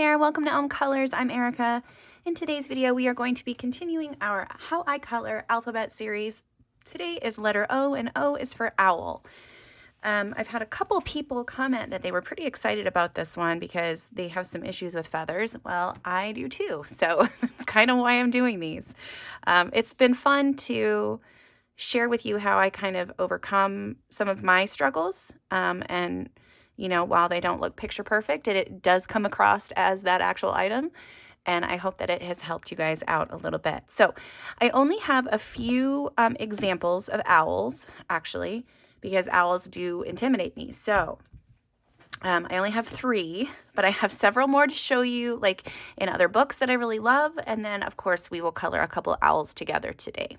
there, welcome to Colors. I'm Erica. In today's video, we are going to be continuing our How I Color alphabet series. Today is letter O, and O is for owl. I've had a couple people comment that they were pretty excited about this one because they have some issues with feathers. Well, I do too, so that's kind of why I'm doing these. It's been fun to share with you how I kind of overcome some of my struggles, and you know, while they don't look picture perfect, it does come across as that actual item. And I hope that it has helped you guys out a little bit. So I only have a few examples of owls, actually, because owls do intimidate me. So I only have 3, but I have several more to show you, like in other books that I really love. And then, of course, we will color a couple owls together today.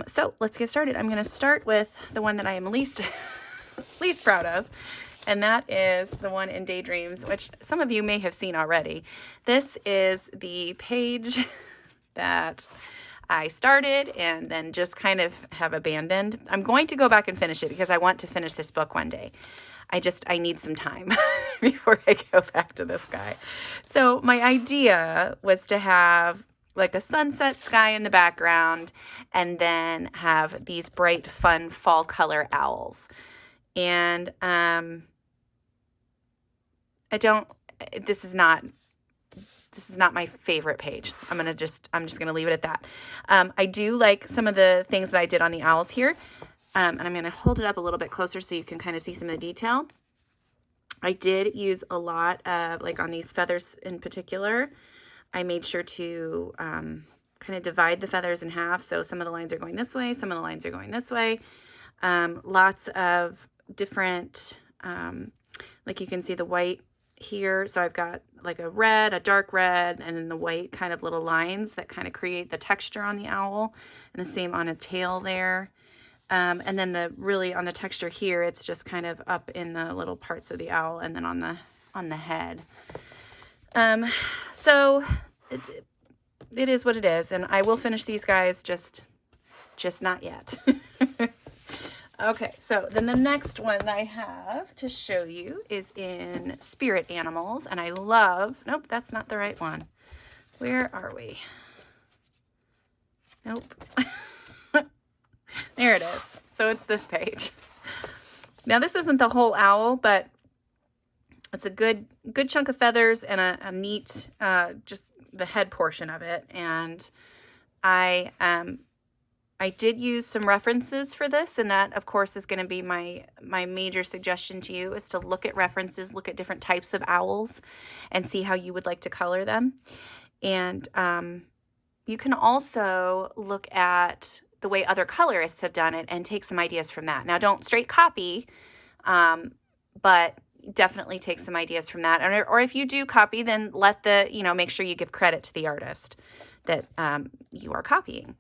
So let's get started. I'm going to start with the one that I am least proud of. And that is the one in Daydreams, which some of you may have seen already. This is the page that I started and then just kind of have abandoned. I'm going to go back and finish it because I want to finish this book one day. I need some time before I go back to this guy. So my idea was to have like a sunset sky in the background and then have these bright, fun fall color owls. And this is not my favorite page. I'm just gonna leave it at that. I do like some of the things that I did on the owls here. And I'm gonna hold it up a little bit closer so you can kind of see some of the detail. I did use a lot of, like on these feathers in particular, I made sure to kind of divide the feathers in half. So some of the lines are going this way, some of the lines are going this way. Lots of different, like you can see the white here. So I've got like a red, a dark red, and then the white kind of little lines that kind of create the texture on the owl, and the same on a tail there. And then really on the texture here, it's just kind of up in the little parts of the owl and then on the head. So it is what it is, and I will finish these guys, just not yet. Okay, so then the next one that I have to show you is in Spirit Animals, and I love, nope, that's not the right one. Where are we? Nope. There it is. So it's this page. Now this isn't the whole owl, but it's a good chunk of feathers and a neat, just the head portion of it. And I did use some references for this, and that, of course, is going to be my major suggestion to you, is to look at references, look at different types of owls, and see how you would like to color them. And you can also look at the way other colorists have done it and take some ideas from that. Now, don't straight copy, but definitely take some ideas from that. Or if you do copy, then make sure you give credit to the artist that you are copying.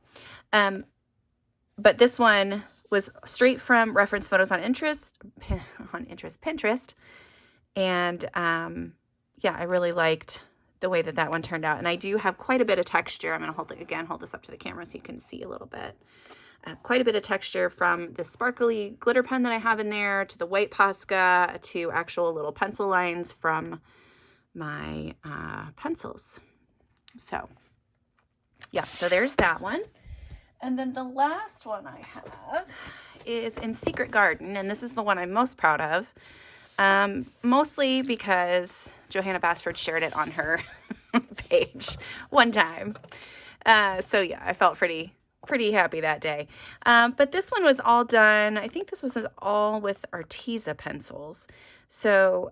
But this one was straight from reference photos on Pinterest. And yeah, I really liked the way that one turned out. And I do have quite a bit of texture. I'm going to hold this up to the camera so you can see a little bit. Quite a bit of texture from the sparkly glitter pen that I have in there to the white Posca to actual little pencil lines from my pencils. So yeah, so there's that one. And then the last one I have is in Secret Garden, and this is the one I'm most proud of, mostly because Johanna Basford shared it on her page one time. So yeah, I felt pretty happy that day. But this one was all done, I think this was all with Arteza pencils. So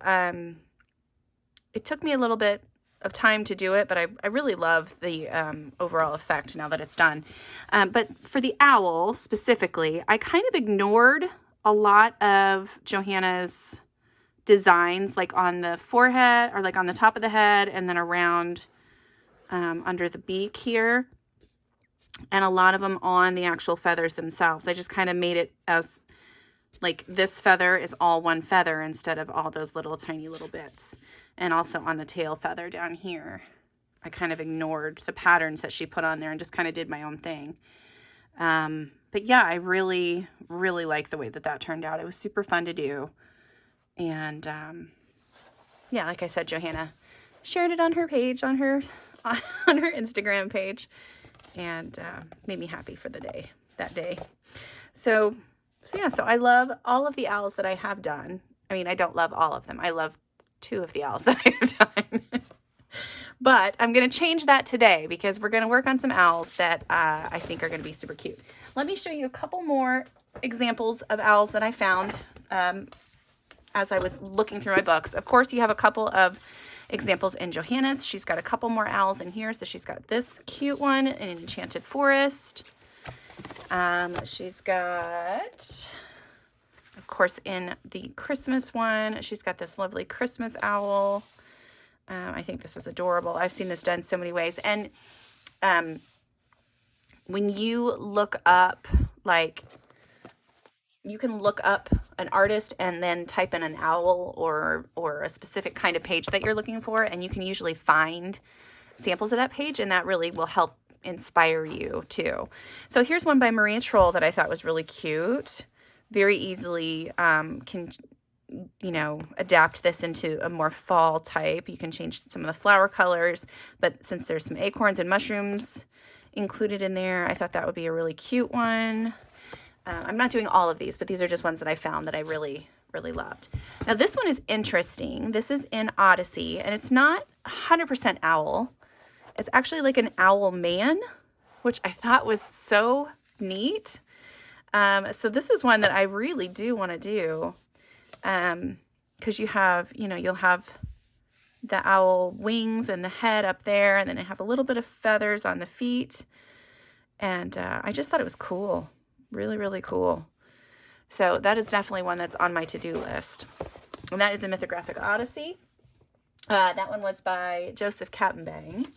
it took me a little bit of time to do it, but I really love the overall effect now that it's done. But for the owl specifically, I kind of ignored a lot of Johanna's designs, like on the forehead or like on the top of the head and then around under the beak here, and a lot of them on the actual feathers themselves. I just kind of made it as like this feather is all one feather instead of all those little tiny little bits. And also on the tail feather down here, I kind of ignored the patterns that she put on there and just kind of did my own thing. But yeah, I really like the way that turned out. It was super fun to do. And yeah, like I said, Johanna shared it on her page, on her Instagram page, and made me happy for that day. So yeah, so I love all of the owls that I have done. I mean, I don't love all of them. I love 2 of the owls that I have done. But I'm going to change that today because we're going to work on some owls that I think are going to be super cute. Let me show you a couple more examples of owls that I found as I was looking through my books. Of course, you have a couple of examples in Johanna's. She's got a couple more owls in here. So she's got this cute one in an enchanted forest. She's got, of course, in the Christmas one, she's got this lovely Christmas owl. I think this is adorable. I've seen this done so many ways. And when you look up, like, you can look up an artist and then type in an owl or a specific kind of page that you're looking for, and you can usually find samples of that page, and that really will help inspire you too. So here's one by Maria Troll that I thought was really cute. Very easily can, you know, adapt this into a more fall type. You can change some of the flower colors, but since there's some acorns and mushrooms included in there, I thought that would be a really cute one. I'm not doing all of these, but these are just ones that I found that I really, really loved. Now this one is interesting. This is in Odyssey, and it's not 100% owl. It's actually like an owl man, which I thought was so neat. So this is one that I really do want to do. Because you have, you know, you'll have the owl wings and the head up there, and then I have a little bit of feathers on the feet. And I just thought it was cool. Really, really cool. So that is definitely one that's on my to-do list. And that is in Mythographic Odyssey. That one was by Joseph Kattenbang.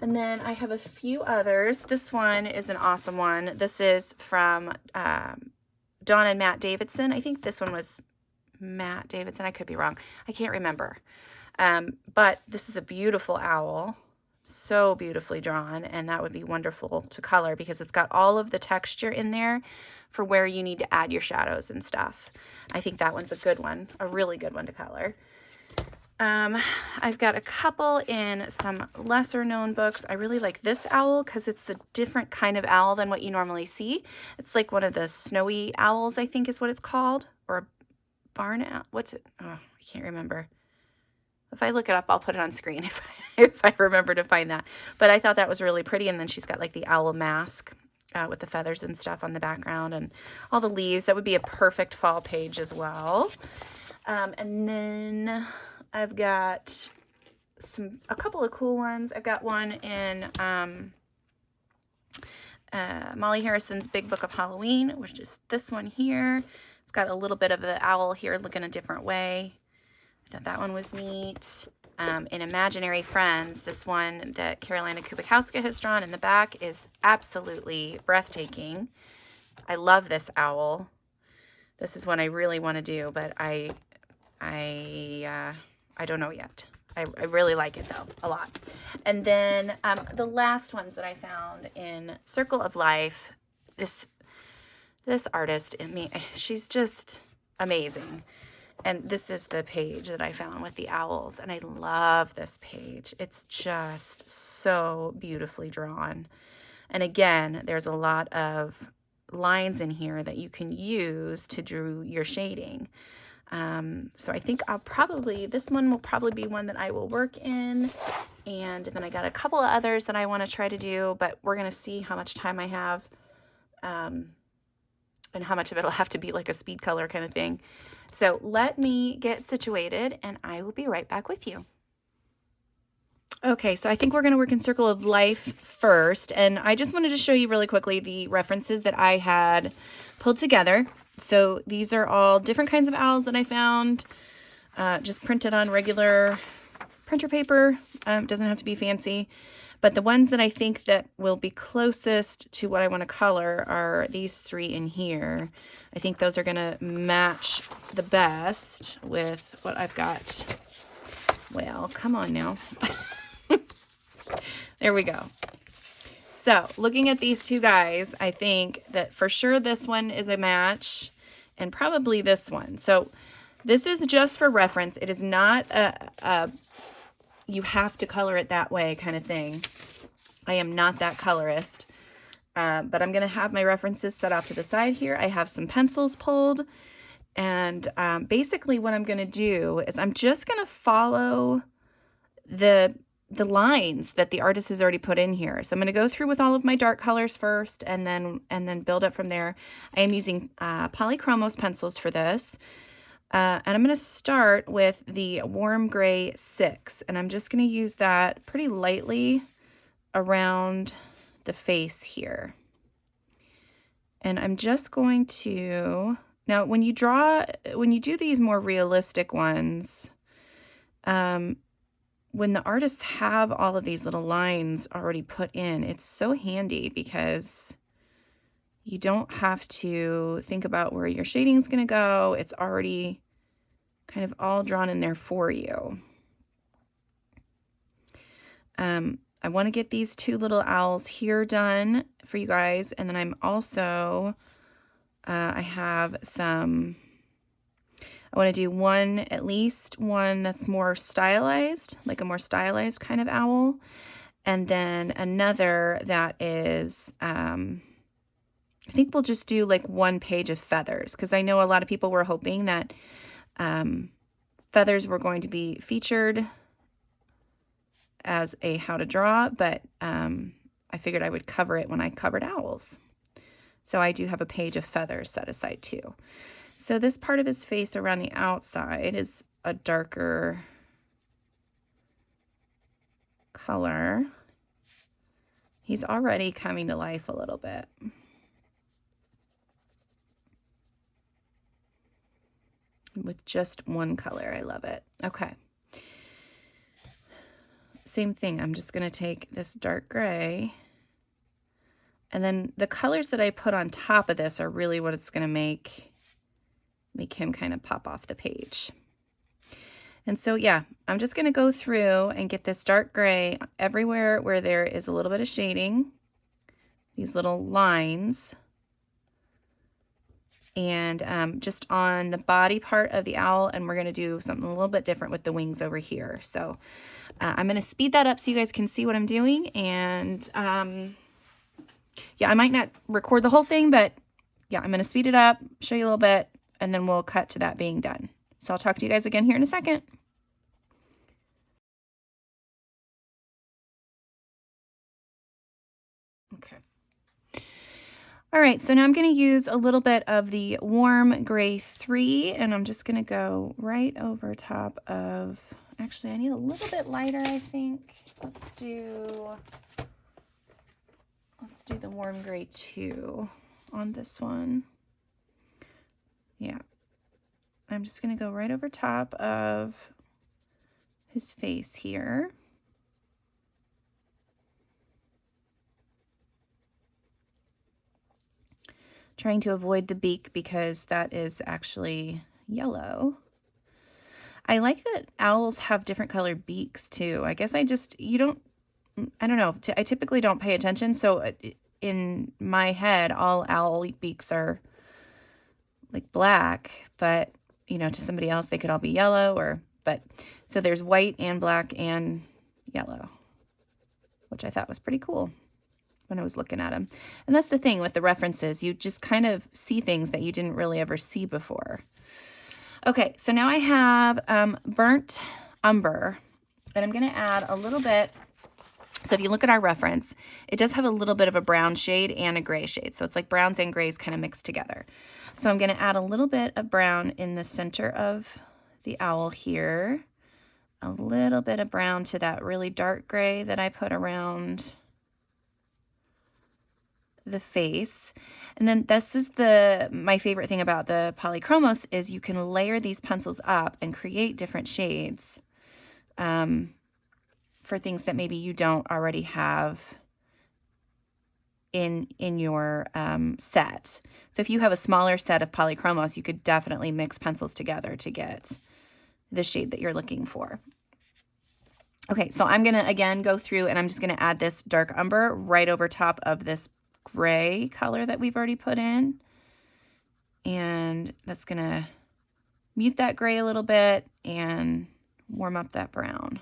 And then I have a few others. This one is an awesome one. This is from Dawn and Matt Davidson. I think this one was Matt Davidson. I could be wrong. I can't remember. But this is a beautiful owl. So beautifully drawn, and that would be wonderful to color because it's got all of the texture in there for where you need to add your shadows and stuff. I think that one's a good one, a really good one to color. I've got a couple in some lesser known books. I really like this owl because it's a different kind of owl than what you normally see. It's like one of the snowy owls, I think is what it's called, or a barn owl. What's it? Oh, I can't remember. If I look it up, I'll put it on screen if I remember to find that. But I thought that was really pretty. And then she's got like the owl mask with the feathers and stuff on the background and all the leaves. That would be a perfect fall page as well. And then I've got a couple of cool ones. I've got one in Molly Harrison's Big Book of Halloween, which is this one here. It's got a little bit of the owl here looking a different way. I thought that one was neat. In Imaginary Friends, this one that Carolina Kubikowska has drawn in the back is absolutely breathtaking. I love this owl. This is one I really want to do, but I don't know yet. I really like it though, a lot. And then the last ones that I found in Circle of Life, this artist, she's just amazing. And this is the page that I found with the owls. And I love this page. It's just so beautifully drawn. And again, there's a lot of lines in here that you can use to do your shading. So I think this one will probably be one that I will work in. And then I got a couple of others that I want to try to do, but we're going to see how much time I have. And how much of it'll have to be like a speed color kind of thing. So let me get situated and I will be right back with you. Okay, so I think we're going to work in Circle of Life first. And I just wanted to show you really quickly the references that I had pulled together. So these are all different kinds of owls that I found, just printed on regular printer paper. Doesn't have to be fancy. But the ones that I think that will be closest to what I want to color are these 3 in here. I think those are going to match the best with what I've got. Well, come on now. There we go. So looking at these 2 guys, I think that for sure this one is a match and probably this one. So this is just for reference. It is not a you have to color it that way kind of thing. I am not that colorist, but I'm going to have my references set off to the side here. I have some pencils pulled, and basically what I'm going to do is I'm just going to follow the lines that the artist has already put in here. So I'm going to go through with all of my dark colors first, and then build up from there. I am using Polychromos pencils for this. And I'm going to start with the warm gray 6, and I'm just going to use that pretty lightly around the face here. And I'm just going to, now when you do these more realistic ones, when the artists have all of these little lines already put in, it's so handy because you don't have to think about where your shading is going to go. It's already kind of all drawn in there for you. I want to get these 2 little owls here done for you guys. And then I'm also, I have some, I want to do at least one that's more stylized, like a more stylized kind of owl. And then another that is, I think we'll just do like 1 page of feathers, because I know a lot of people were hoping that feathers were going to be featured as a how to draw, but I figured I would cover it when I covered owls. So I do have a page of feathers set aside too. So this part of his face around the outside is a darker color. He's already coming to life a little bit. With just 1 color. I love it. Okay. Same thing. I'm just going to take this dark gray, and then the colors that I put on top of this are really what it's going to make him kind of pop off the page. And so, yeah, I'm just going to go through and get this dark gray everywhere where there is a little bit of shading, these little lines. And just on the body part of the owl, and we're going to do something a little bit different with the wings over here. So I'm going to speed that up so you guys can see what I'm doing. And yeah, I might not record the whole thing, but yeah, I'm going to speed it up, show you a little bit, and then we'll cut to that being done. So I'll talk to you guys again here in a second. Okay. All right, so now I'm going to use a little bit of the warm gray 3, and I'm just going to go right over top of, actually I need a little bit lighter, I think. Let's do the warm gray 2 on this one. Yeah, I'm just going to go right over top of his face here. Trying to avoid the beak because that is actually yellow. I like that owls have different colored beaks too. I guess I don't know. I typically don't pay attention. So in my head, all owl beaks are like black, but you know, to somebody else, they could all be yellow so there's white and black and yellow, which I thought was pretty cool when I was looking at them. And that's the thing with the references. You just kind of see things that you didn't really ever see before. Okay, so now I have burnt umber, and I'm going to add a little bit. So if you look at our reference, it does have a little bit of a brown shade and a gray shade. So it's like browns and grays kind of mixed together. So I'm going to add a little bit of brown in the center of the owl here. A little bit of brown to that really dark gray that I put around the face. And then this is my favorite thing about the Polychromos is you can layer these pencils up and create different shades for things that maybe you don't already have in your set. So if you have a smaller set of Polychromos, you could definitely mix pencils together to get the shade that you're looking for. Okay, so I'm gonna again go through and I'm just gonna add this dark umber right over top of this gray color that we've already put in, and that's gonna mute that gray a little bit and warm up that brown.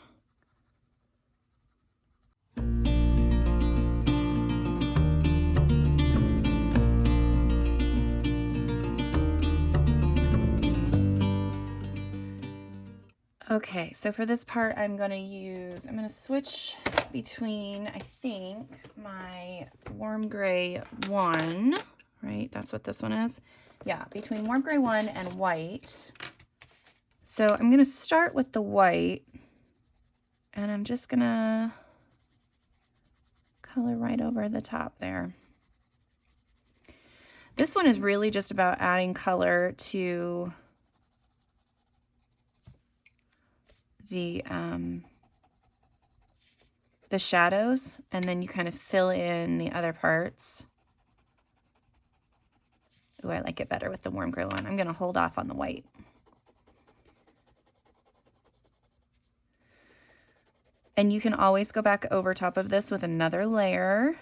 Okay, so for this part, I'm going to switch between, I think, my warm gray 1, right? That's what this one is. Yeah, between warm gray 1 and white. So I'm going to start with the white, and I'm just going to color right over the top there. This one is really just about adding color to the shadows, and then you kind of fill in the other parts. Ooh, I like it better with the warm gray one. I'm going to hold off on the white. And you can always go back over top of this with another layer.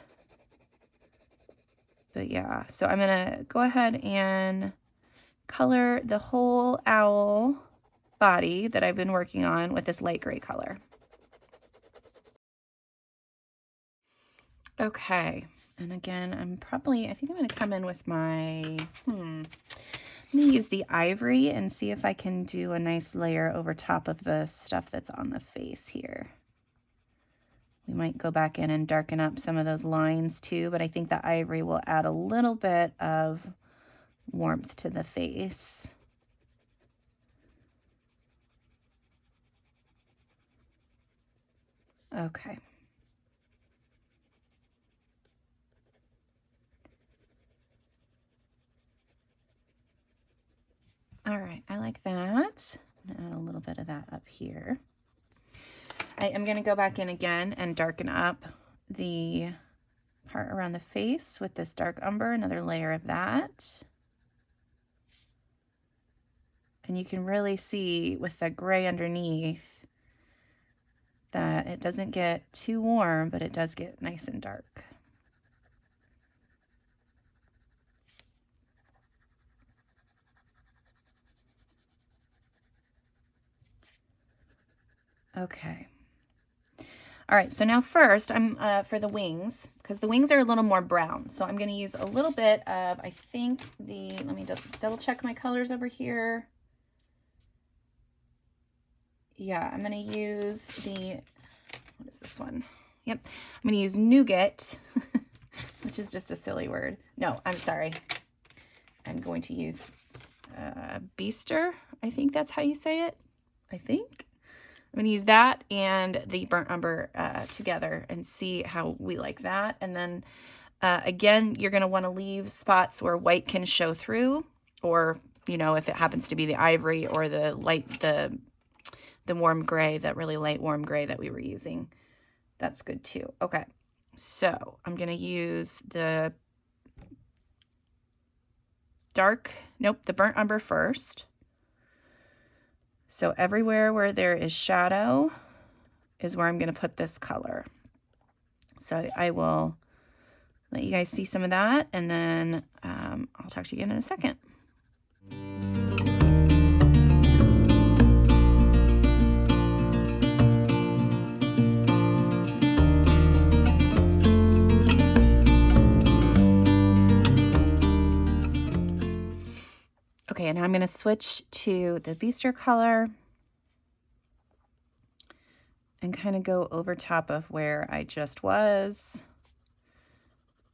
But yeah, so I'm going to go ahead and color the whole owl body that I've been working on with this light gray color. Okay, and again, I think I'm going to come in with my, I'm going to use the Ivory and see if I can do a nice layer over top of the stuff that's on the face here. We might go back in and darken up some of those lines too, but I think the Ivory will add a little bit of warmth to the face. Okay. All right, I like that. I'm gonna add a little bit of that up here. I am gonna go back in again and darken up the part around the face with this dark umber, another layer of that. And you can really see with the gray underneath that it doesn't get too warm, but it does get nice and dark. Okay. All right, so now first I'm for the wings, because the wings are a little more brown. So I'm going to use a little bit of, I think let me just double check my colors over here. Yeah, I'm going to use what is this one? Yep, I'm going to use Nougat, which is just a silly word. No, I'm sorry. I'm going to use Bistre. I think that's how you say it. I think. I'm going to use that and the burnt umber together and see how we like that. And then again, you're going to want to leave spots where white can show through, or, you know, if it happens to be the Ivory or the light, the warm gray, that really light warm gray that we were using, that's good too. Okay, so I'm going to use the the burnt umber first. So everywhere where there is shadow is where I'm going to put this color. So I will let you guys see some of that, and then I'll talk to you again in a second. Okay, and now I'm going to switch to the Bistre color and kind of go over top of where I just was.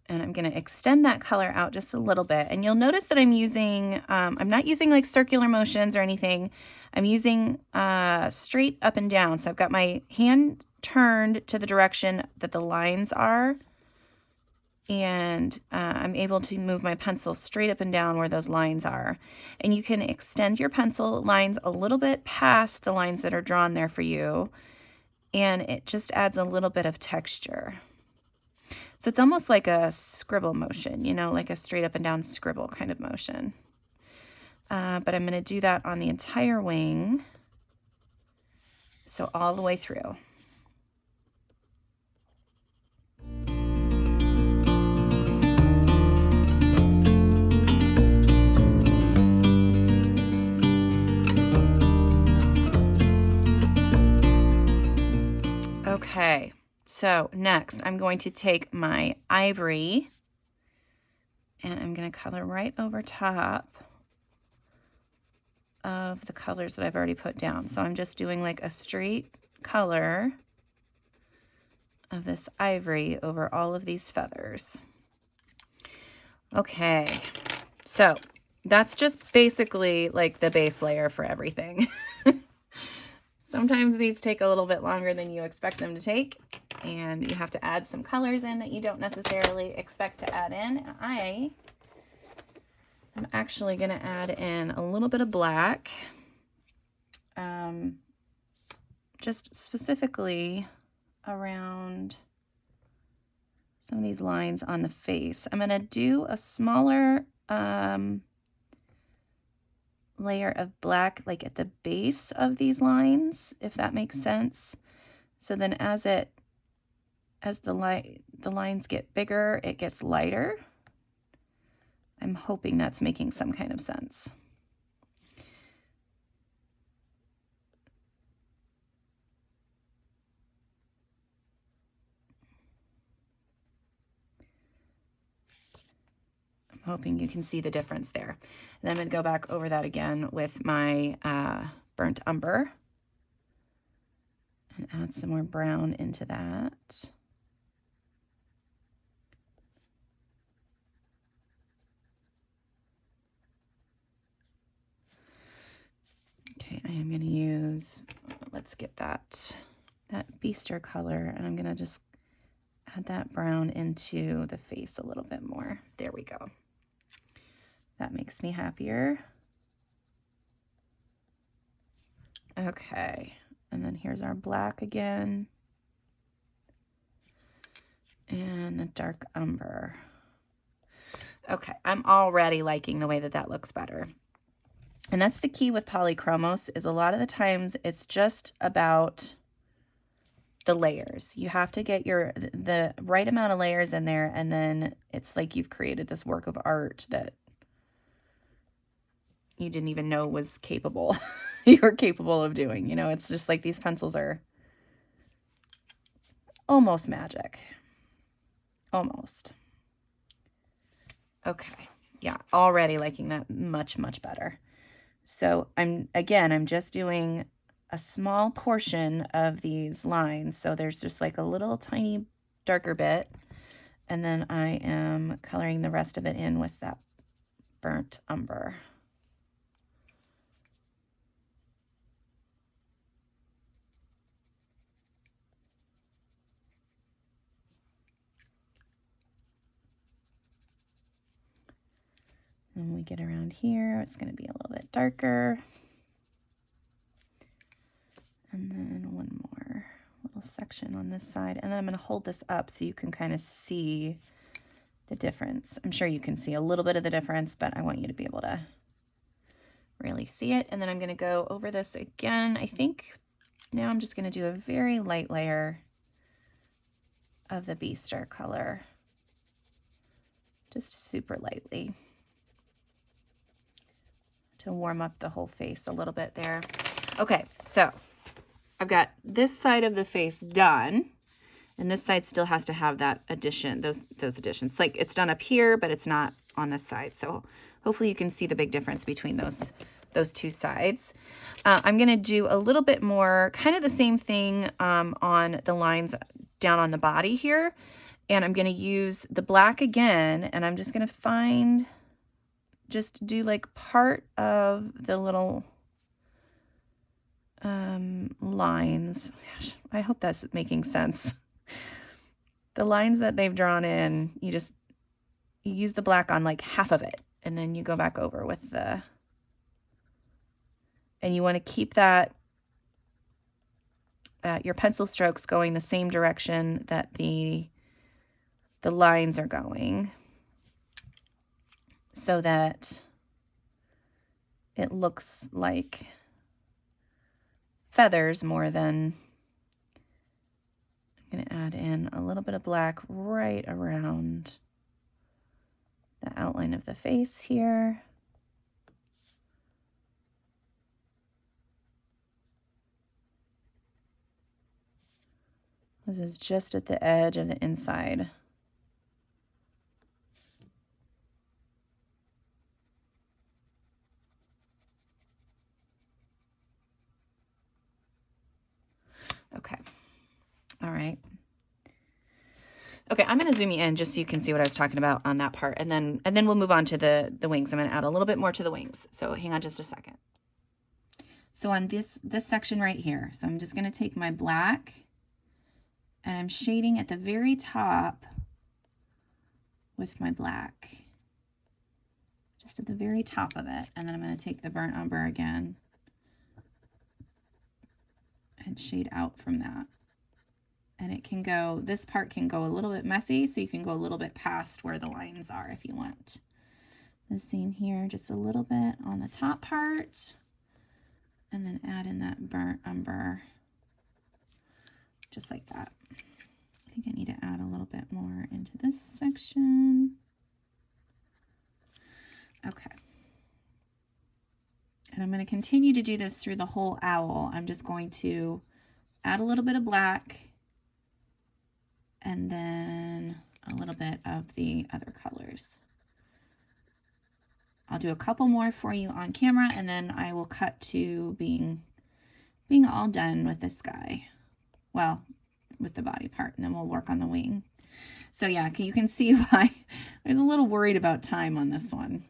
And I'm going to extend that color out just a little bit. And you'll notice that I'm using, I'm not using like circular motions or anything. I'm using straight up and down. So I've got my hand turned to the direction that the lines are. And I'm able to move my pencil straight up and down where those lines are. And you can extend your pencil lines a little bit past the lines that are drawn there for you. And it just adds a little bit of texture. So it's almost like a scribble motion, you know, like a straight up and down scribble kind of motion. But I'm going to do that on the entire wing. So all the way through. Okay, so next I'm going to take my Ivory and I'm going to color right over top of the colors that I've already put down. So I'm just doing like a straight color of this ivory over all of these feathers. Okay, so that's just basically like the base layer for everything. Sometimes these take a little bit longer than you expect them to take, and you have to add some colors in that you don't necessarily expect to add in. I am actually going to add in a little bit of black, just specifically around some of these lines on the face. I'm going to do a smaller layer of black like at the base of these lines, if that makes sense. So then as the lines get bigger, it gets lighter. I'm hoping that's making some kind of sense. Hoping you can see the difference there. And then I'm going to go back over that again with my burnt umber and add some more brown into that. Okay, I am going to use, let's get that Bistre color, and I'm going to just add that brown into the face a little bit more. There we go. That makes me happier. Okay, and then here's our black again. And the dark umber. Okay, I'm already liking the way that that looks better. And that's the key with Polychromos, is a lot of the times it's just about the layers. You have to get the right amount of layers in there, and then it's like you've created this work of art that you didn't even know was capable. You were capable of doing. You know, it's just like these pencils are almost magic. Almost. Okay. Yeah, already liking that much, much better. So I'm just doing a small portion of these lines. So there's just like a little tiny darker bit. And then I am coloring the rest of it in with that burnt umber. When we get around here, it's going to be a little bit darker. And then one more little section on this side. And then I'm going to hold this up so you can kind of see the difference. I'm sure you can see a little bit of the difference, but I want you to be able to really see it. And then I'm going to go over this again. I think now I'm just going to do a very light layer of the Bistre color. Just super lightly, to warm up the whole face a little bit there. Okay, so I've got this side of the face done, and this side still has to have that addition, those additions. Like it's done up here, but it's not on this side. So hopefully you can see the big difference between those two sides. I'm going to do a little bit more, kind of the same thing on the lines down on the body here. And I'm going to use the black again, and I'm just going to just do like part of the little lines. Gosh, I hope that's making sense. The lines that they've drawn in, you use the black on like half of it, and then you go back over with and you want to keep that your pencil strokes going the same direction that the lines are going, so that it looks like feathers more than. I'm going to add in a little bit of black right around the outline of the face here. This is just at the edge of the inside. Okay. All right. Okay, I'm going to zoom you in just so you can see what I was talking about on that part, and then we'll move on to the wings. I'm going to add a little bit more to the wings. So hang on just a second. So on this section right here, so I'm just going to take my black and I'm shading at the very top with my black, just at the very top of it. And then I'm going to take the burnt umber again and shade out from that. And it can go, this part can go a little bit messy, so you can go a little bit past where the lines are if you want. The same here, just a little bit on the top part. And then add in that burnt umber, just like that. I think I need to add a little bit more into this section. Okay. And I'm going to continue to do this through the whole owl. I'm just going to add a little bit of black and then a little bit of the other colors. I'll do a couple more for you on camera, and then I will cut to being all done with this guy. Well, with the body part, and then we'll work on the wing. So yeah, you can see why I was a little worried about time on this one.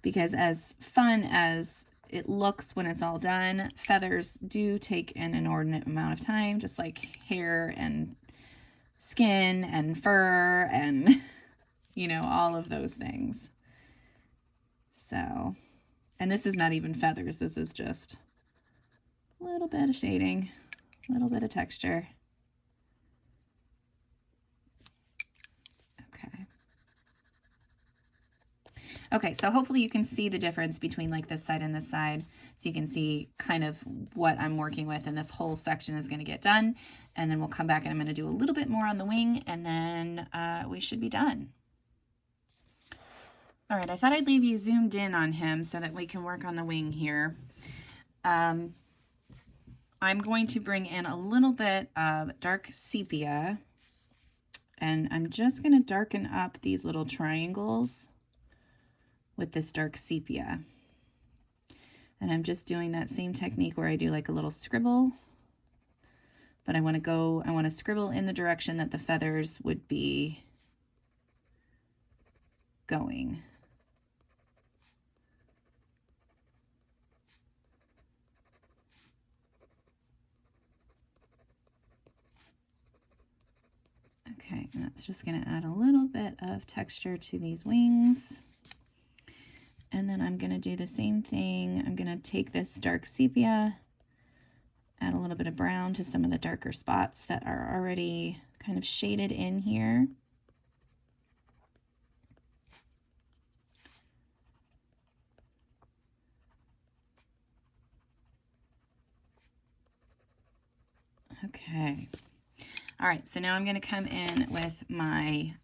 Because as fun as it looks when it's all done, feathers do take an inordinate amount of time, just like hair and skin and fur and you know, all of those things. So, and this is not even feathers. This is just a little bit of shading, a little bit of texture. Okay. Okay, so hopefully you can see the difference between like this side and this side. So you can see kind of what I'm working with, and this whole section is going to get done. And then we'll come back and I'm going to do a little bit more on the wing, and then we should be done. All right, I thought I'd leave you zoomed in on him so that we can work on the wing here. I'm going to bring in a little bit of dark sepia, and I'm just going to darken up these little triangles with this dark sepia. And I'm just doing that same technique where I do like a little scribble, but I want to scribble in the direction that the feathers would be going. Okay, and that's just going to add a little bit of texture to these wings. And then I'm going to do the same thing. I'm going to take this dark sepia, add a little bit of brown to some of the darker spots that are already kind of shaded in here. Okay. All right, so now I'm going to come in with my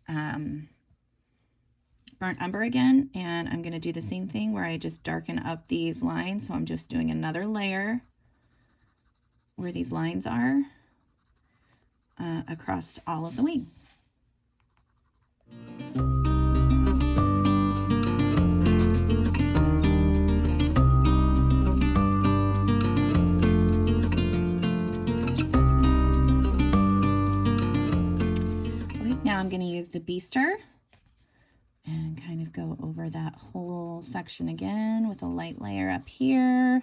burnt umber again, and I'm going to do the same thing where I just darken up these lines. So I'm just doing another layer where these lines are across all of the wing. Now I'm going to use the Bistre and kind of go over that whole section again with a light layer up here,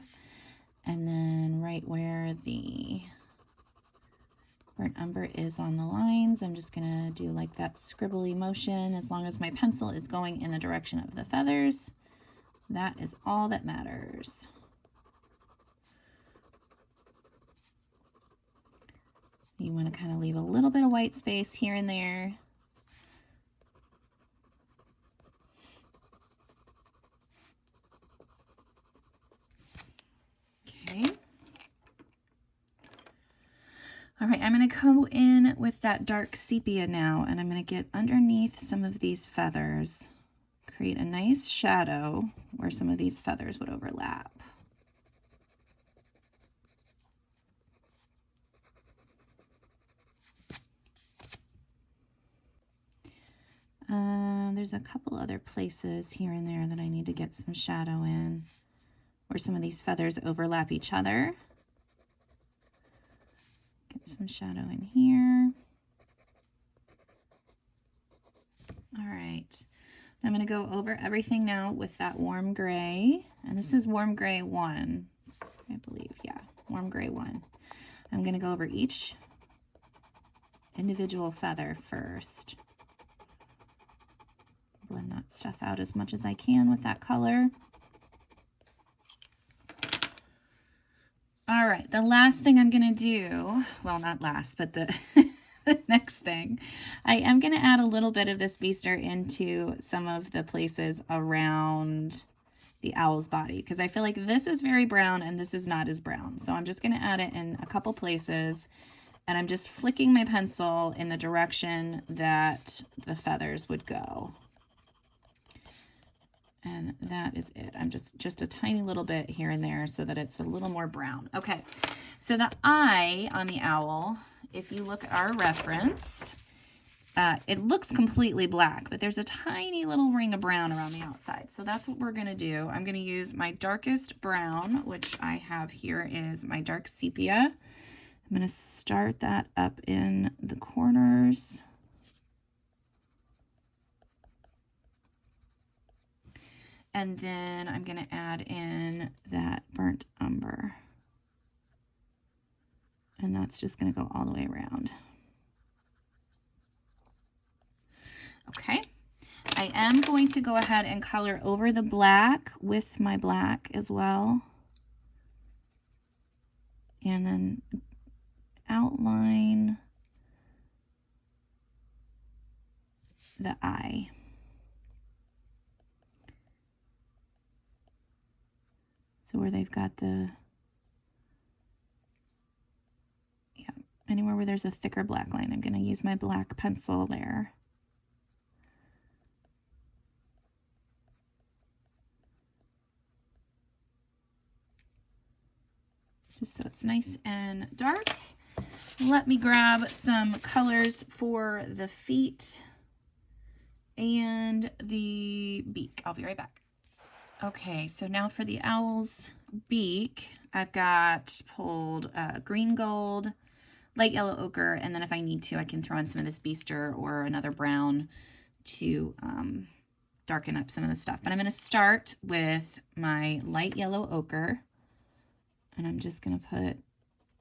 and then right where the burnt umber is on the lines, I'm just going to do like that scribbly motion. As long as my pencil is going in the direction of the feathers, that is all that matters. You want to kind of leave a little bit of white space here and there. Okay. All right, I'm going to go in with that dark sepia now, and I'm going to get underneath some of these feathers, create a nice shadow where some of these feathers would overlap. There's a couple other places here and there that I need to get some shadow in, where some of these feathers overlap each other. some shadow in here. All right. I'm going to go over everything now with that warm gray. And this is warm gray 1, I believe. Yeah, warm gray 1. I'm going to go over each individual feather first. Blend that stuff out as much as I can with that color. All right, the last thing I'm going to do, well, not last, but the the next thing, I am going to add a little bit of this Bistre into some of the places around the owl's body, because I feel like this is very brown and this is not as brown. So I'm just going to add it in a couple places, and I'm just flicking my pencil in the direction that the feathers would go. And that is it. I'm just a tiny little bit here and there so that it's a little more brown. Okay, so the eye on the owl, if you look at our reference, it looks completely black, but there's a tiny little ring of brown around the outside. So that's what we're going to do. I'm going to use my darkest brown, which I have here is my dark sepia. I'm going to start that up in the corners. And then I'm going to add in that burnt umber. And that's just going to go all the way around. Okay. I am going to go ahead and color over the black with my black as well. And then outline the eye. So where they've got the, yeah, anywhere where there's a thicker black line, I'm going to use my black pencil there. Just so it's nice and dark. Let me grab some colors for the feet and the beak. I'll be right back. Okay, so now for the owl's beak, I've got pulled green gold, light yellow ochre, and then if I need to, I can throw in some of this Bistre or another brown to darken up some of the stuff. But I'm going to start with my light yellow ochre, and I'm just going to put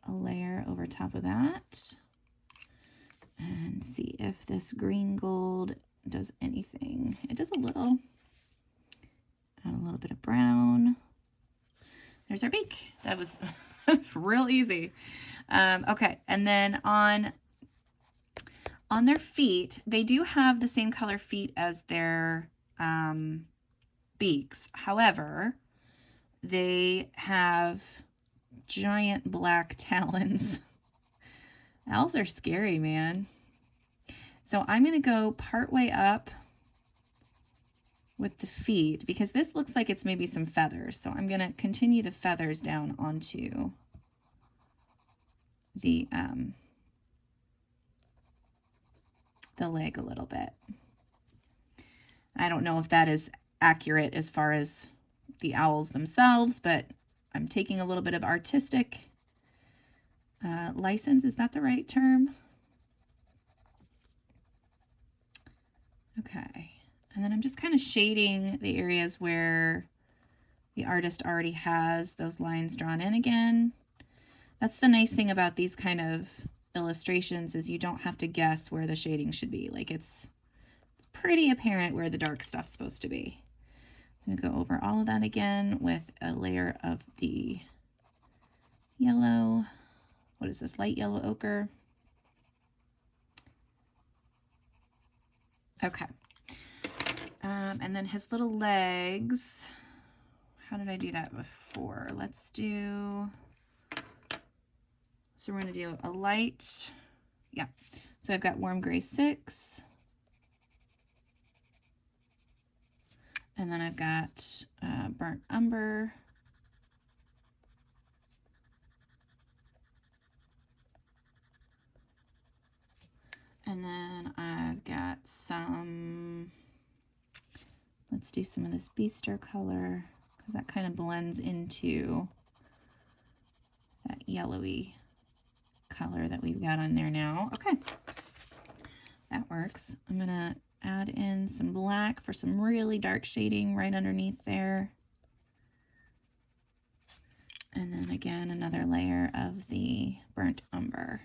a layer over top of that and see if this green gold does anything. It does a little. Add a little bit of brown. There's our beak. That was real easy. Okay, and then on their feet, they do have the same color feet as their beaks. However, they have giant black talons. Owls are scary, man. So I'm going to go part way up with the feet, because this looks like it's maybe some feathers. So I'm going to continue the feathers down onto the leg a little bit. I don't know if that is accurate as far as the owls themselves, but I'm taking a little bit of artistic license. Is that the right term? Okay. And then I'm just kind of shading the areas where the artist already has those lines drawn in again. That's the nice thing about these kind of illustrations, is you don't have to guess where the shading should be. Like it's pretty apparent where the dark stuff's supposed to be. So I'm going to go over all of that again with a layer of the yellow. What is this? Light yellow ochre. Okay. And then his little legs. How did I do that before? Let's do, so we're going to do a light, yeah. So I've got warm gray 6. And then I've got burnt umber. And then I've got some, let's do some of this Bistre color, because that kind of blends into that yellowy color that we've got on there now. Okay, that works. I'm gonna add in some black for some really dark shading right underneath there. And then again, another layer of the burnt umber.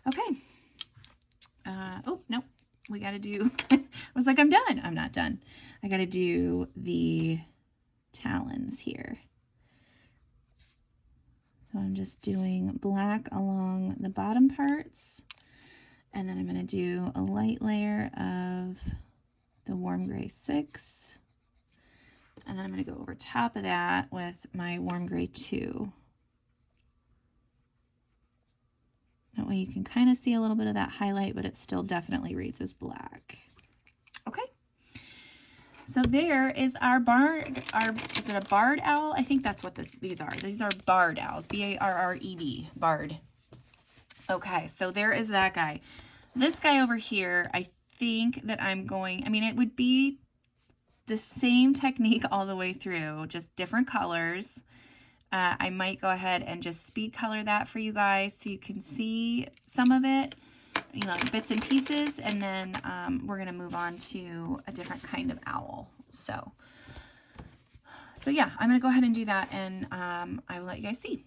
Okay. Oh, no, we got to do, I was like, I'm done. I'm not done. I got to do the talons here. So I'm just doing black along the bottom parts. And then I'm going to do a light layer of the warm gray 6. And then I'm going to go over top of that with my warm gray 2. That way you can kind of see a little bit of that highlight, but it still definitely reads as black. Okay. So there is our barred, is it a barred owl? I think that's what these are. These are barred owls, B-A-R-R-E-D, barred. Okay, so there is that guy. This guy over here, I think that I'm going, I mean, it would be the same technique all the way through, just different colors. I might go ahead and just speed color that for you guys so you can see some of it, you know, bits and pieces, and then we're going to move on to a different kind of owl. So yeah, I'm going to go ahead and do that, and I will let you guys see.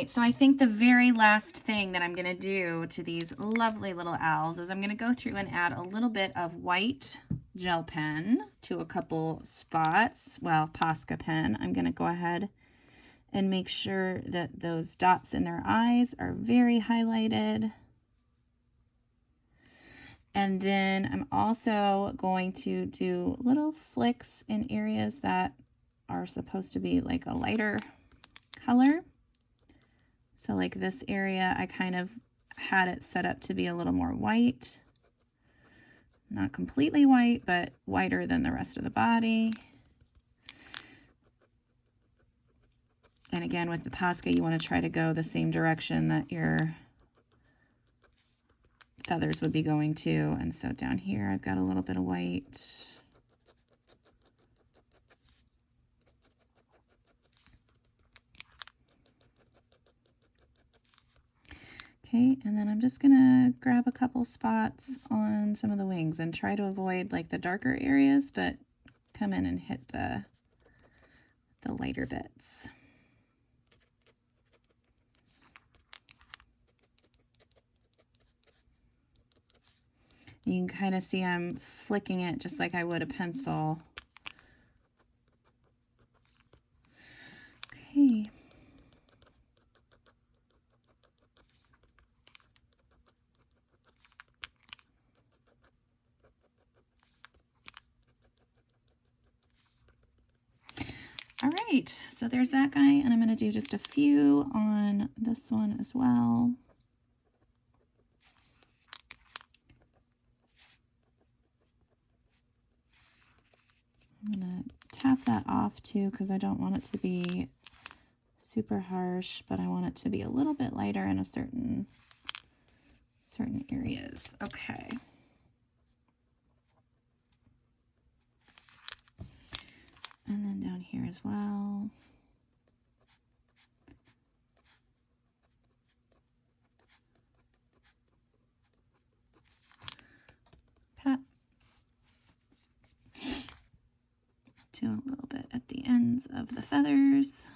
right, so I think the very last thing that I'm going to do to these lovely little owls is I'm going to go through and add a little bit of white gel pen to a couple spots. Well, Posca pen. I'm going to go ahead and make sure that those dots in their eyes are very highlighted. And then I'm also going to do little flicks in areas that are supposed to be like a lighter color. So like this area, I kind of had it set up to be a little more white. Not completely white, but whiter than the rest of the body. And again, with the Posca, you want to try to go the same direction that your feathers would be going to. And so down here, I've got a little bit of white. Okay, and then I'm just gonna grab a couple spots on some of the wings and try to avoid like the darker areas, but come in and hit the lighter bits. You can kind of see I'm flicking it just like I would a pencil. Okay. All right, so there's that guy, and I'm going to do just a few on this one as well. I'm going to tap that off too because I don't want it to be super harsh, but I want it to be a little bit lighter in a certain areas. Okay. And then down here as well. Pat. Do a little bit at the ends of the feathers.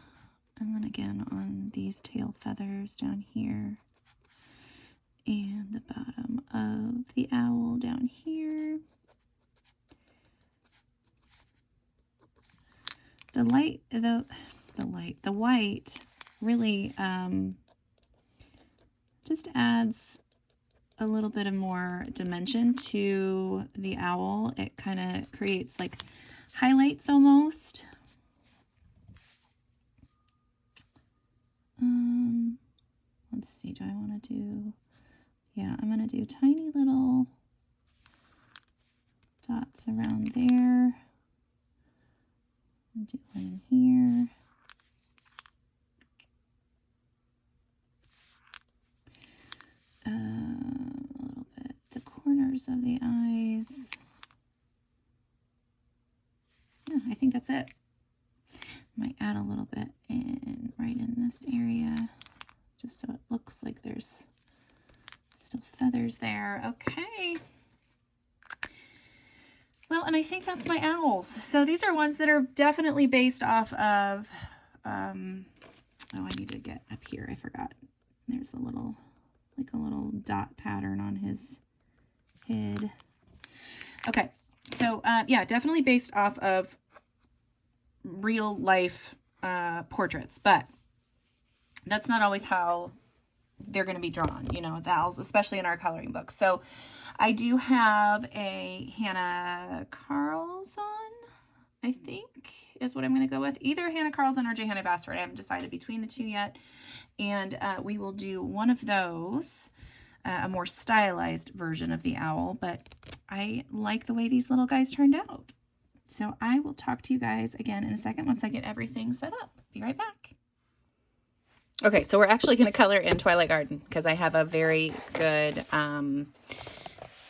And then again on these tail feathers down here. And the bottom of the owl down here. The white really just adds a little bit of more dimension to the owl. It kind of creates like highlights almost. Let's see, do I want to do, yeah, I'm going to do tiny little dots around there. Do one in here. A little bit the corners of the eyes. Yeah, I think that's it. Might add a little bit in right in this area, just so it looks like there's still feathers there. Okay. Well, and I think that's my owls. So these are ones that are definitely based off of, oh, I need to get up here. I forgot. There's a little, like a little dot pattern on his head. Okay. So, yeah, definitely based off of real life portraits, but that's not always how they're going to be drawn, you know, the owls, especially in our coloring book. So I do have a Hannah Carlson, I think is what I'm going to go with. Either Hannah Carlson or Johanna Basford. I haven't decided between the two yet. And we will do one of those, a more stylized version of the owl. But I like the way these little guys turned out. So I will talk to you guys again in a second once I get everything set up. Be right back. Okay, so we're actually going to color in Twilight Garden because I have a very good,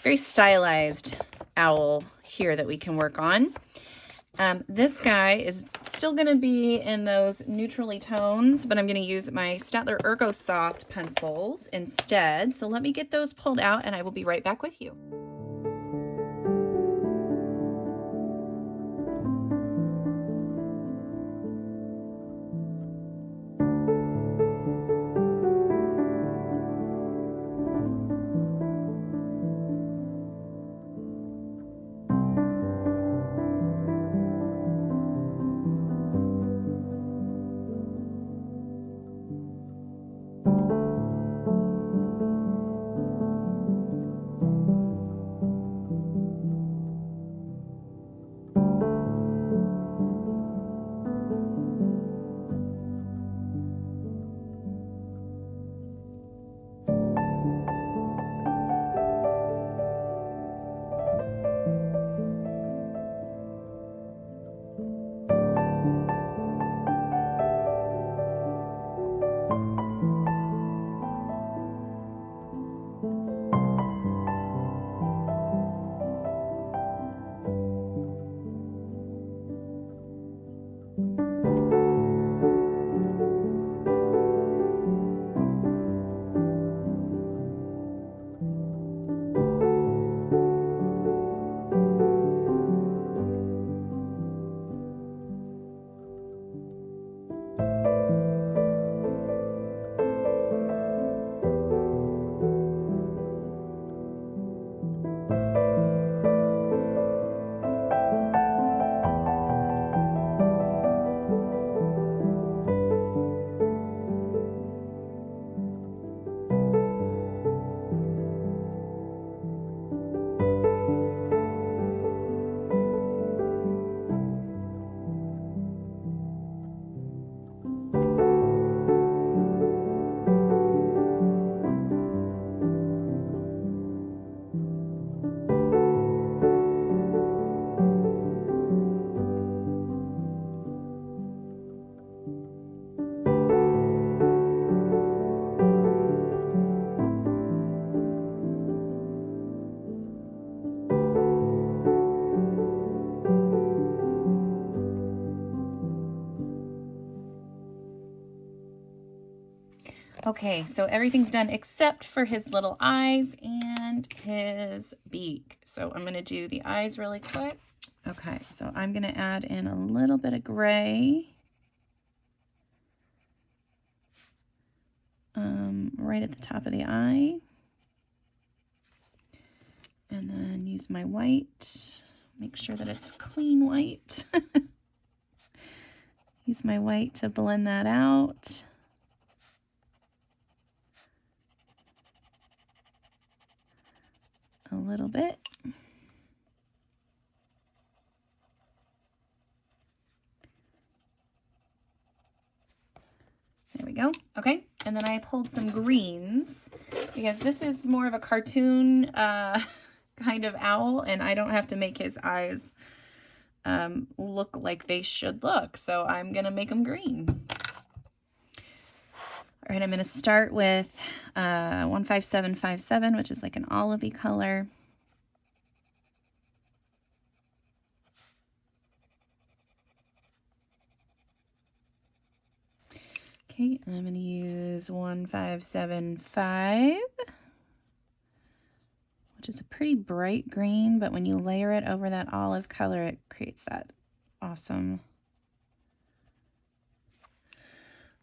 very stylized owl here that we can work on. This guy is still going to be in those neutrally tones, but I'm going to use my Staedtler ErgoSoft pencils instead. So let me get those pulled out and I will be right back with you. Okay, so everything's done except for his little eyes and his beak. So I'm going to do the eyes really quick. Okay, so I'm going to add in a little bit of gray. Right at the top of the eye. And then use my white. Make sure that it's clean white. Use my white to blend that out. A little bit. There we go. Okay, and then I pulled some greens because this is more of a cartoon kind of owl, and I don't have to make his eyes look like they should look. So I'm gonna make them green. All right, I'm gonna start with 15757, which is like an olivey color. Okay, and I'm going to use 1575, which is a pretty bright green, but when you layer it over that olive color, it creates that awesome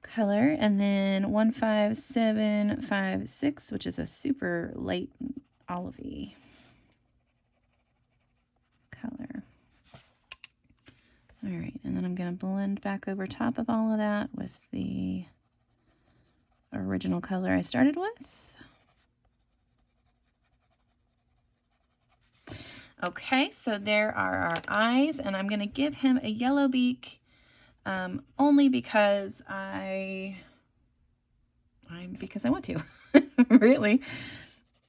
color. And then 15756, which is a super light olivey color. All right, and then I'm going to blend back over top of all of that with the original color I started with. Okay, so there are our eyes, and I'm going to give him a yellow beak only because I want to, really.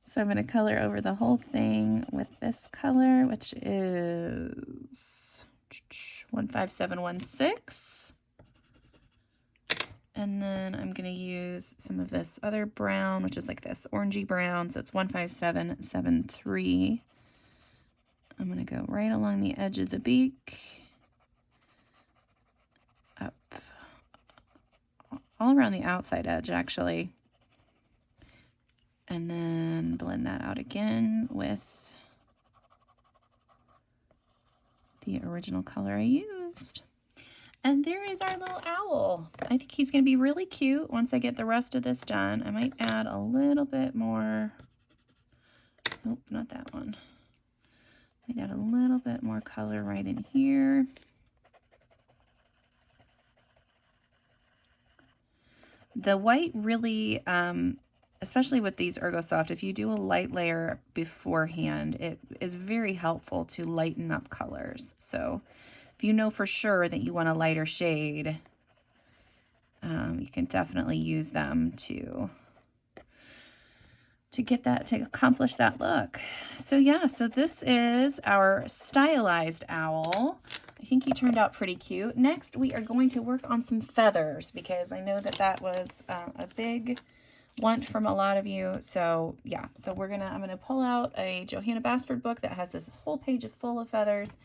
So I'm going to color over the whole thing with this color, which is 15716. And then I'm going to use some of this other brown, which is like this orangey brown. So it's 15773. I'm going to go right along the edge of the beak, up, all around the outside edge actually. And then blend that out again with the original color I used. And there is our little owl. I think he's going to be really cute once I get the rest of this done. I might add a little bit more. Nope, not that one. Might add a little bit more color right in here. The white really, especially with these ErgoSoft, if you do a light layer beforehand, it is very helpful to lighten up colors. So if you know for sure that you want a lighter shade, you can definitely use them to get that, to accomplish that look. So yeah, so this is our stylized owl. I think he turned out pretty cute. Next, we are going to work on some feathers because I know that that was a big want from a lot of you. So yeah, so I'm gonna pull out a Johanna Basford book that has this whole page full of feathers,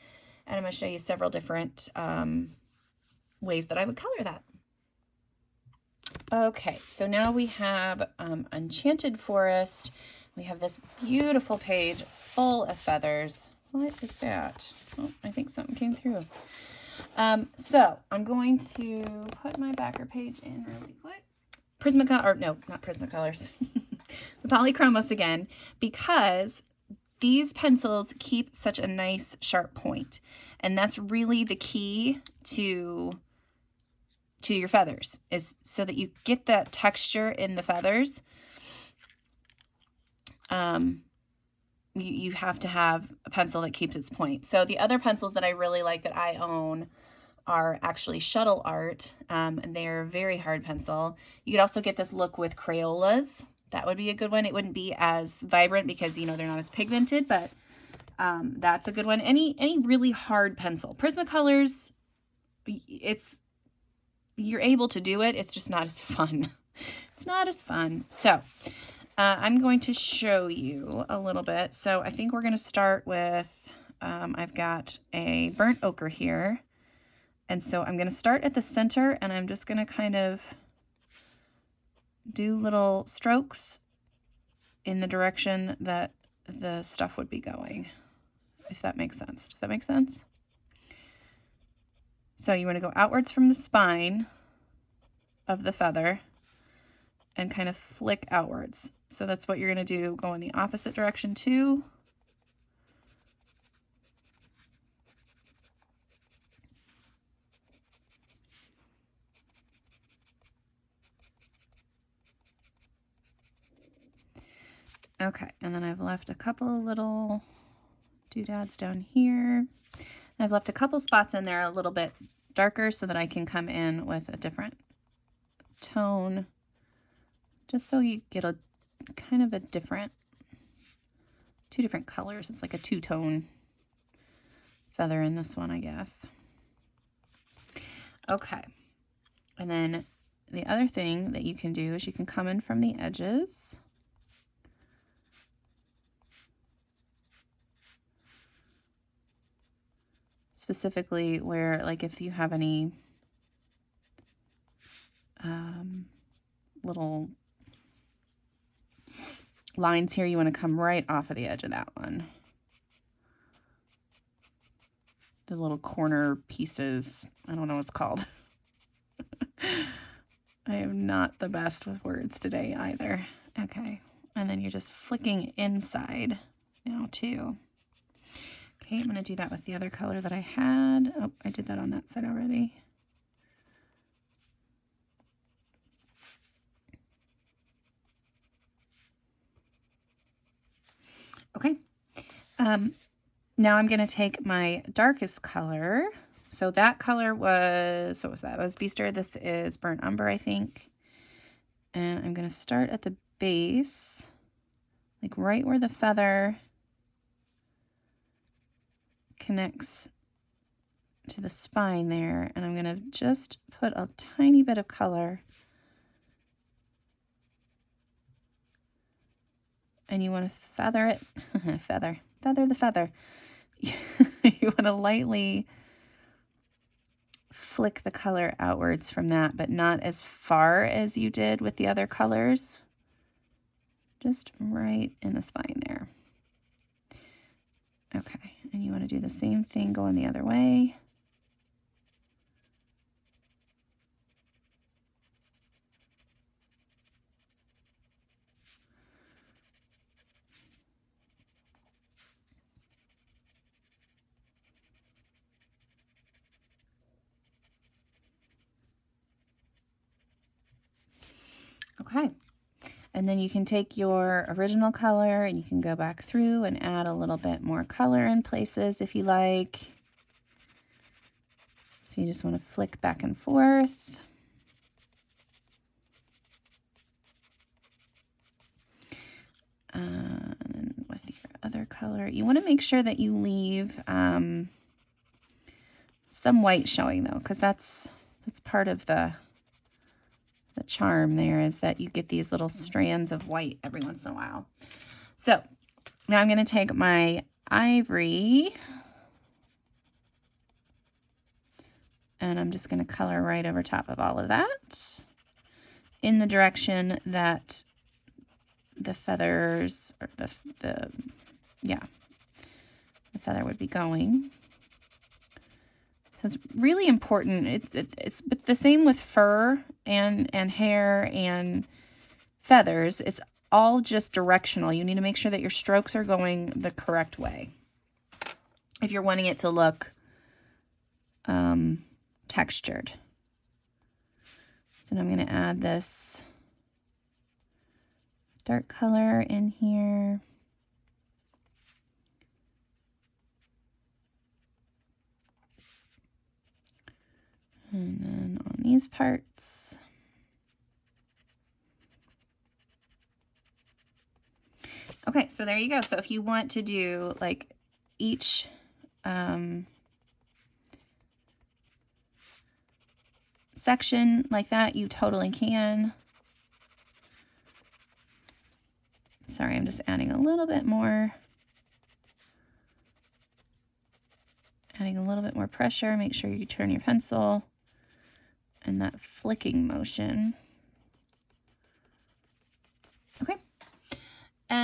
and I'm gonna show you several different ways that I would color that. Okay, so now we have Enchanted Forest. We have this beautiful page full of feathers. What is that? Oh, I think something came through. So I'm going to put my backer page in really quick. Prismacolor, or no, not Prismacolors. The Polychromos again, because these pencils keep such a nice sharp point. And that's really the key to your feathers, is so that you get that texture in the feathers. You have to have a pencil that keeps its point. So the other pencils that I really like that I own are actually Shuttle Art, and they're a very hard pencil. You could also get this look with Crayolas. That would be a good one. It wouldn't be as vibrant because, you know, they're not as pigmented, but that's a good one. Any really hard pencil. Prismacolors, you're able to do it. It's just not as fun. It's not as fun. So I'm going to show you a little bit. So I think we're going to start with, I've got a burnt ochre here. And so I'm going to start at the center, and I'm just going to kind of do little strokes in the direction that the stuff would be going, if that makes sense. Does that make sense? So you want to go outwards from the spine of the feather and kind of flick outwards. So that's what you're going to do. Go in the opposite direction too. Okay, and then I've left a couple little doodads down here. I've left a couple spots in there a little bit darker so that I can come in with a different tone, just so you get a kind of a different, two different colors. It's like a two-tone feather in this one, I guess. Okay, and then the other thing that you can do is you can come in from the edges. Specifically where, like, if you have any little lines here, you want to come right off of the edge of that one. The little corner pieces. I don't know what it's called. I am not the best with words today either. Okay. And then you're just flicking inside now too. Okay, I'm going to do that with the other color that I had. Oh, I did that on that side already. Okay. Now I'm going to take my darkest color. So that color was, what was that? It was Bistre. This is Burnt Umber, I think. And I'm going to start at the base, like right where the feather connects to the spine there, and I'm going to just put a tiny bit of color. And you want to feather it, feather the feather. You want to lightly flick the color outwards from that, but not as far as you did with the other colors. Just right in the spine there. Okay, and you want to do the same thing going the other way. Okay, and then you can take your original color and you can go back through and add a little bit more color in places if you like. So you just want to flick back and forth. And with your other color, you want to make sure that you leave some white showing though, because that's part of the charm there, is that you get these little strands of white every once in a while. So now I'm going to take my Ivory and I'm just going to color right over top of all of that in the direction that the feathers, or the feather would be going. So it's really important. It's the same with fur and hair and feathers. It's all just directional. You need to make sure that your strokes are going the correct way if you're wanting it to look textured. So now I'm going to add this dark color in here. And then on these parts. Okay, so there you go. So if you want to do like each section like that, you totally can. Sorry, I'm just adding a little bit more. Adding a little bit more pressure. Make sure you turn your pencil and that flicking motion.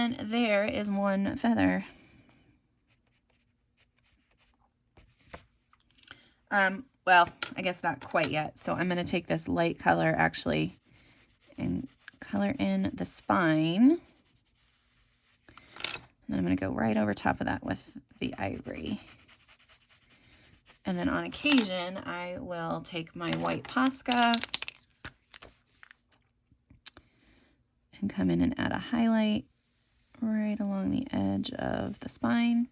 And there is one feather. Well, I guess not quite yet. So I'm going to take this light color actually and color in the spine. And then I'm going to go right over top of that with the ivory. And then on occasion, I will take my white Posca and come in and add a highlight right along the edge of the spine.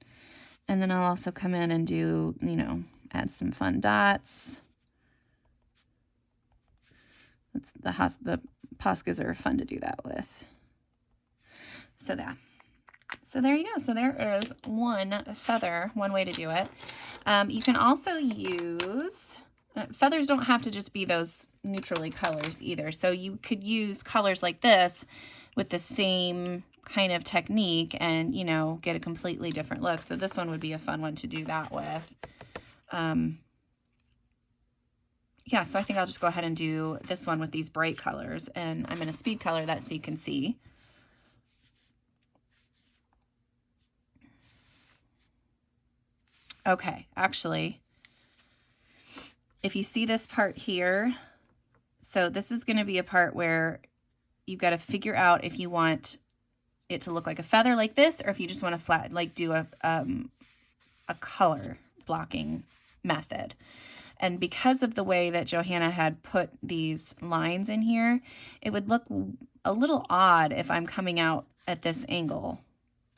And then I'll also come in and do, you know, add some fun dots. The Poscas are fun to do that with. So there you go. So there is one feather, one way to do it. You can also use, feathers don't have to just be those neutrally colors either. So you could use colors like this with the same kind of technique and, you know, get a completely different look. So this one would be a fun one to do that with. Yeah, so I think I'll just go ahead and do this one with these bright colors, and I'm going to speed color that so you can see. Okay, actually, if you see this part here, so this is going to be a part where you've got to figure out if you want it to look like a feather like this, or if you just want to flat, like do a color blocking method. And because of the way that Johanna had put these lines in here, it would look a little odd if I'm coming out at this angle,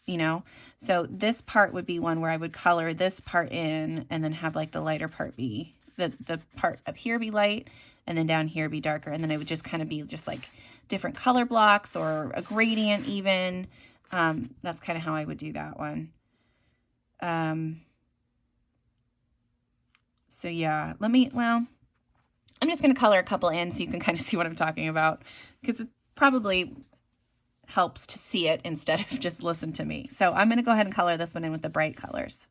you know? So this part would be one where I would color this part in and then have like the lighter part be, the part up here be light and then down here be darker. And then it would just kind of be just like different color blocks or a gradient even. That's kind of how I would do that one. So yeah, well, I'm just going to color a couple in so you can kind of see what I'm talking about, because it probably helps to see it instead of just listen to me. So I'm going to go ahead and color this one in with the bright colors.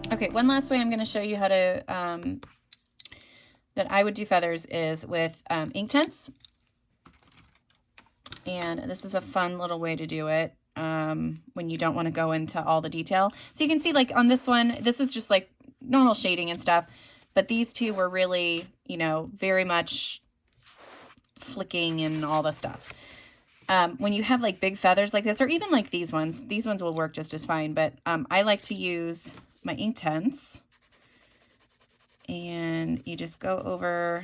Okay, one last way I'm going to show you how to, that I would do feathers is with Inktense. And this is a fun little way to do it when you don't want to go into all the detail. So you can see like on this one, this is just like normal shading and stuff. But these two were really, you know, very much flicking and all the stuff. When you have like big feathers like this, or even like these ones will work just as fine. But I like to use my Inktense, and you just go over.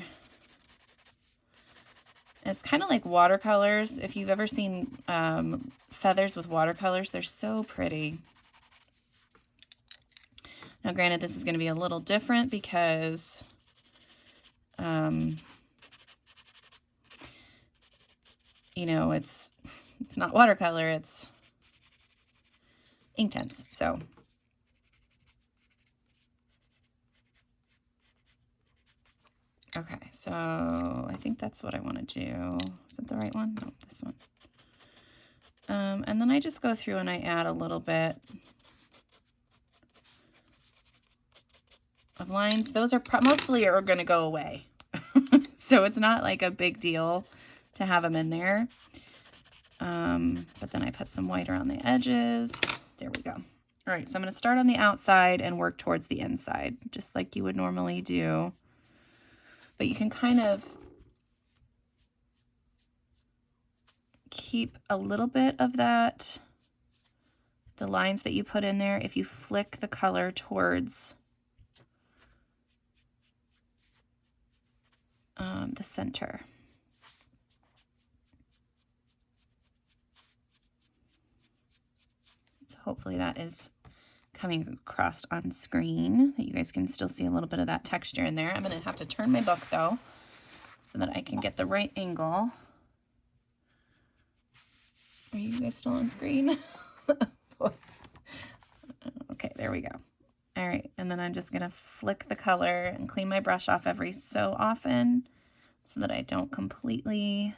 It's kind of like watercolors. If you've ever seen feathers with watercolors, they're so pretty. Now, granted, this is going to be a little different because you know, it's not watercolor, it's Inktense. So So I think that's what I want to do. Is it the right one? No, this one. And then I just go through and I add a little bit of lines. Those are mostly are going to go away. So it's not like a big deal to have them in there. But then I put some white around the edges. There we go. All right, so I'm going to start on the outside and work towards the inside, just like you would normally do. But you can kind of keep a little bit of that, the lines that you put in there, if you flick the color towards the center. So hopefully that is coming across on screen, that you guys can still see a little bit of that texture in there. I'm going to have to turn my book though, so that I can get the right angle. Are you guys still on screen? Okay, there we go. All right, and then I'm just going to flick the color and clean my brush off every so often so that I don't completely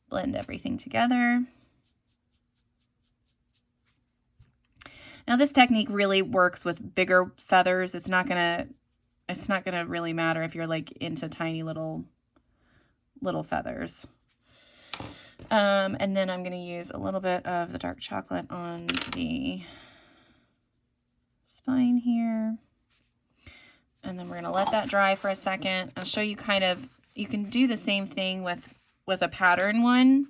blend everything together. Now this technique really works with bigger feathers. It's not gonna really matter if you're like into tiny little feathers. And then I'm gonna use a little bit of the dark chocolate on the spine here. And then we're gonna let that dry for a second. I'll show you kind of, you can do the same thing with a pattern one.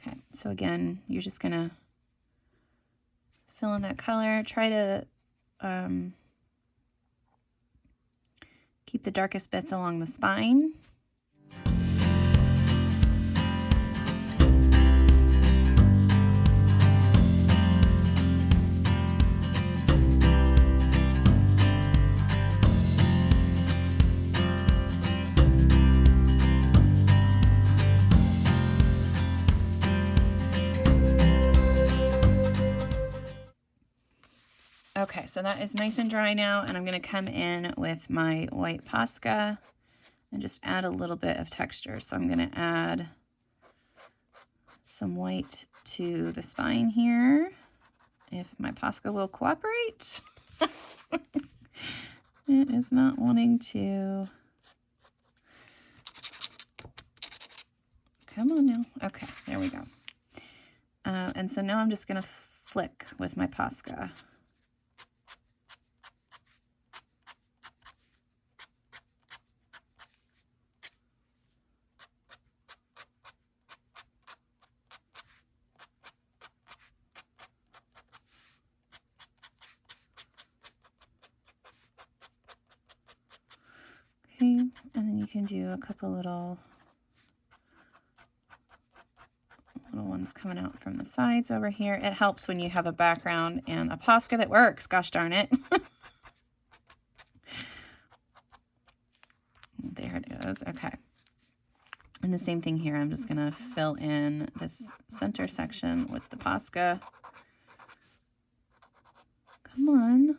Okay, so again, you're just gonna fill in that color. Try to keep the darkest bits along the spine. Okay, so that is nice and dry now, and I'm going to come in with my white Posca and just add a little bit of texture. So I'm going to add some white to the spine here, if my Posca will cooperate. It is not wanting to. Come on now. Okay, there we go. And so now I'm just going to flick with my Posca. Okay, and then you can do a couple little ones coming out from the sides over here. It helps when you have a background and a Posca that works, gosh darn it. There it is, okay. And the same thing here, I'm just gonna fill in this center section with the Posca. Come on.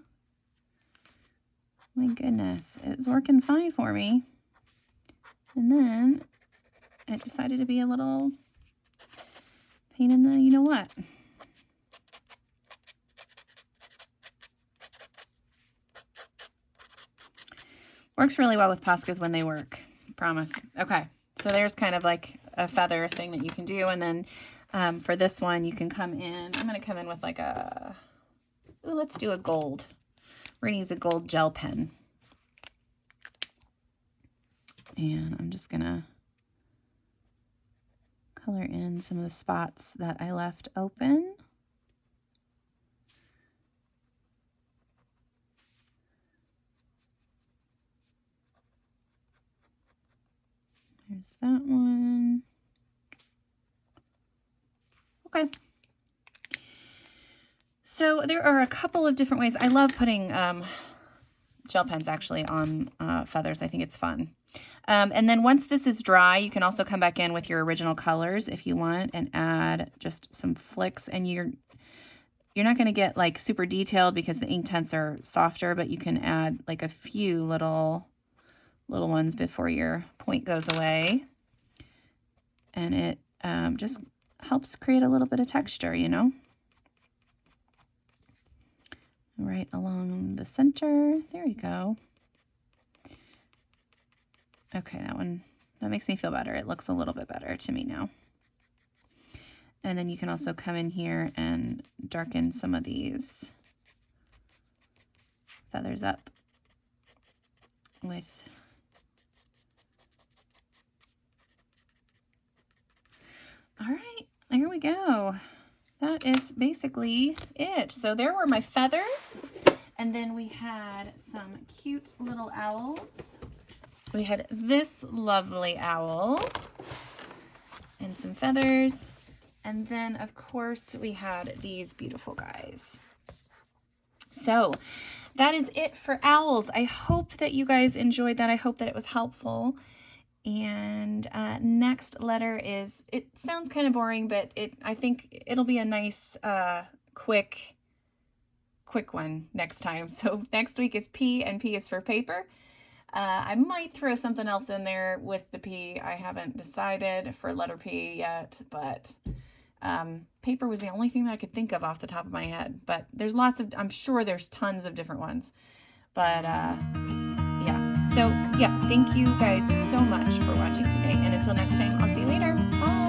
My goodness, it's working fine for me. And then it decided to be a little pain in the you know what. Works really well with Poscas when they work, I promise. Okay, so there's kind of like a feather thing that you can do. And then for this one, you can come in, I'm going to come in with like a, ooh, let's do a gold. We're going to use a gold gel pen. And I'm just going to color in some of the spots that I left open. There's that one. Okay. So there are a couple of different ways. I love putting gel pens actually on feathers. I think it's fun. And then once this is dry, you can also come back in with your original colors if you want and add just some flicks. And you're not going to get like super detailed because the Inktense are softer, but you can add like a few little ones before your point goes away. And it just helps create a little bit of texture, you know? Right along the center. There you go. Okay, that makes me feel better. It looks a little bit better to me now. And then you can also come in here and darken some of these feathers up with all right, there we go. That is basically it. So there were my feathers. And then we had some cute little owls. We had this lovely owl and some feathers. And then, of course, we had these beautiful guys. So that is it for owls. I hope that you guys enjoyed that. I hope that it was helpful. And next letter is, it sounds kind of boring, but I think it'll be a nice, quick one next time. So next week is P, and P is for paper. I might throw something else in there with the P. I haven't decided for letter P yet, but paper was the only thing that I could think of off the top of my head. But there's I'm sure there's tons of different ones. But yeah. So yeah, thank you guys so much for watching today. And until next time, I'll see you later. Bye.